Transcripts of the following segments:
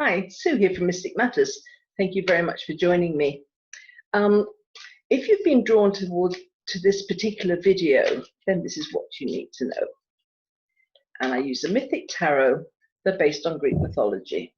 Hi, Sue here from Mystic Matters. Thank you very much for joining me. If you've been drawn to this particular video, then this is what you need to know. And I use a Mythic Tarot. They're based on Greek mythology.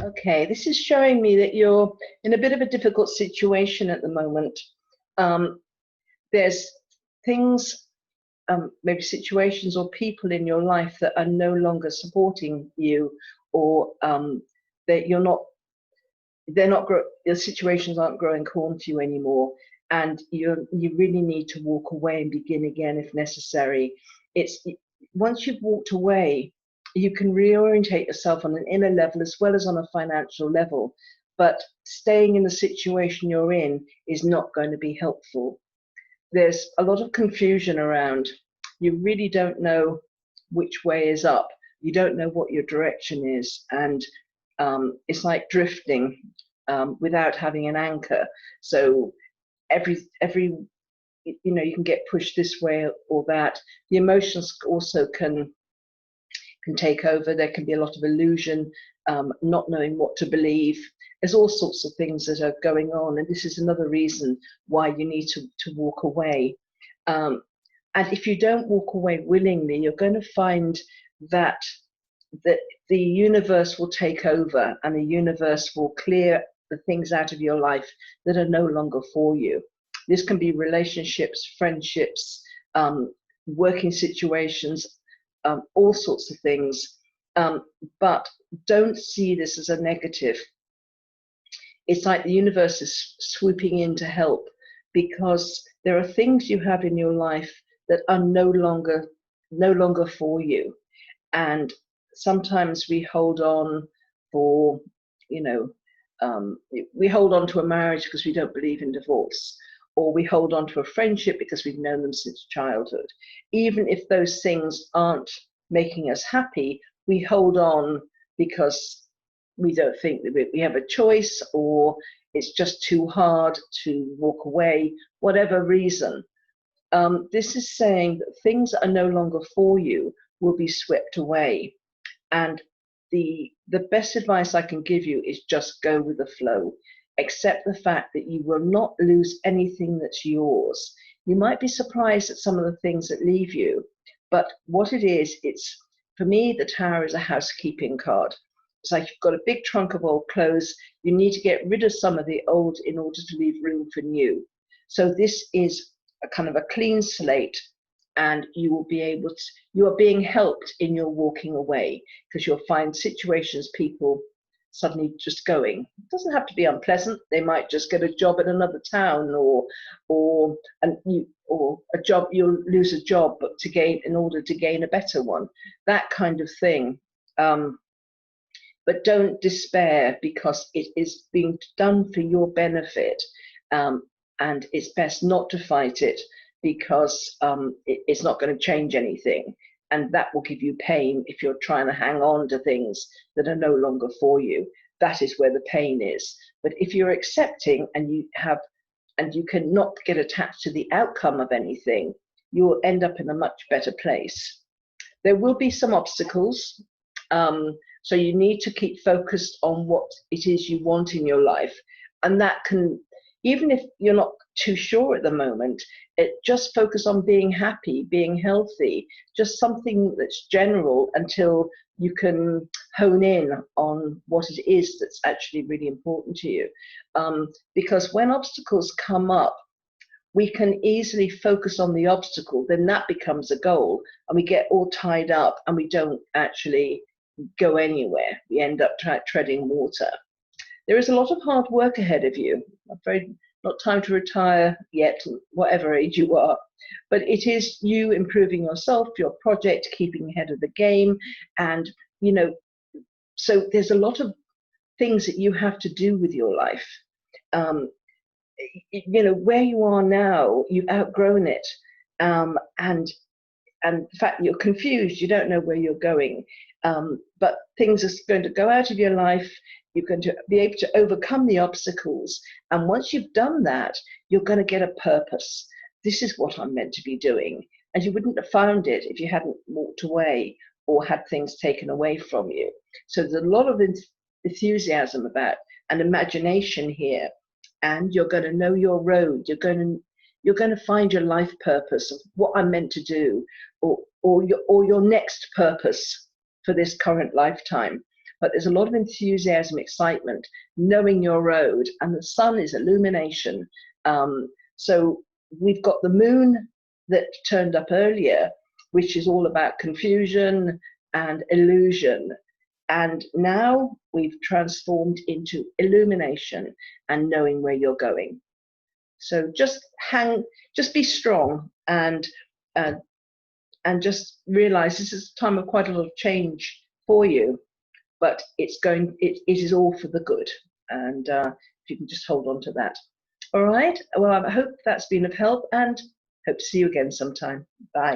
Okay, this is showing me that you're in a bit of a difficult situation at the moment. There's things, maybe situations or people in your life that are no longer supporting you, or that your situations aren't growing corn to you anymore, and you really need to walk away and begin again if necessary. Once you've walked away, you can reorientate yourself on an inner level as well as on a financial level, but staying in the situation you're in is not going to be helpful. There's a lot of confusion around. You really don't know which way is up. You don't know what your direction is, and it's like drifting without having an anchor. So every you can get pushed this way or that. The emotions also can take over. There can be a lot of illusion, not knowing what to believe. There's all sorts of things that are going on, and this is another reason why you need to walk away. And if you don't walk away willingly, you're going to find that the universe will take over, and the universe will clear the things out of your life that are no longer for you. This can be relationships, friendships, working situations, all sorts of things. But don't see this as a negative. It's like the universe is swooping in to help, because there are things you have in your life that are no longer for you. And sometimes we hold on for, we hold on to a marriage because we don't believe in divorce, or we hold on to a friendship because we've known them since childhood. Even if those things aren't making us happy, we hold on because we don't think that we have a choice, or it's just too hard to walk away, whatever reason. This is saying that things that are no longer for you will be swept away. And the best advice I can give you is just go with the flow. Accept the fact that you will not lose anything that's yours. You might be surprised at some of the things that leave you, but what it is, for me, the Tower is a housekeeping card. It's like you've got a big trunk of old clothes. You need to get rid of some of the old in order to leave room for new. So this is a kind of a clean slate, and you are being helped in your walking away, because you'll find situations, people suddenly just going. It doesn't have to be unpleasant. They might just get a job in another town, or a job, you'll lose a job but in order to gain a better one, that kind of thing. But don't despair, because it is being done for your benefit, and it's best not to fight it, because it's not going to change anything, and that will give you pain if you're trying to hang on to things that are no longer for you. That is where the pain is. But if you're accepting, and you cannot get attached to the outcome of anything, you will end up in a much better place. There will be some obstacles. So you need to keep focused on what it is you want in your life. And that can, even if you're not too sure at the moment, just focus on being happy, being healthy, just something that's general until you can hone in on what it is that's actually really important to you. Because when obstacles come up, we can easily focus on the obstacle, then that becomes a goal, and we get all tied up and we don't actually go anywhere. We end up treading water. There is a lot of hard work ahead of you. I'm afraid not time to retire yet, whatever age you are, but it is you improving yourself, your project, keeping ahead of the game. And so there's a lot of things that you have to do with your life. you know, where you are now, you've outgrown it. And the fact that you're confused, you don't know where you're going. But things are going to go out of your life. You're going to be able to overcome the obstacles. And once you've done that, you're going to get a purpose. This is what I'm meant to be doing. And you wouldn't have found it if you hadn't walked away or had things taken away from you. So there's a lot of enthusiasm about and imagination here. And you're going to know your road. You're going to find your life purpose of what I'm meant to do, or your next purpose for this current lifetime. But there's a lot of enthusiasm, excitement, knowing your road, and the sun is illumination. So we've got the moon that turned up earlier, which is all about confusion and illusion. And now we've transformed into illumination and knowing where you're going. So just be strong, and just realize this is a time of quite a lot of change for you, but it is all for the good. And if you can just hold on to that. All right. Well, I hope that's been of help, and hope to see you again sometime. Bye.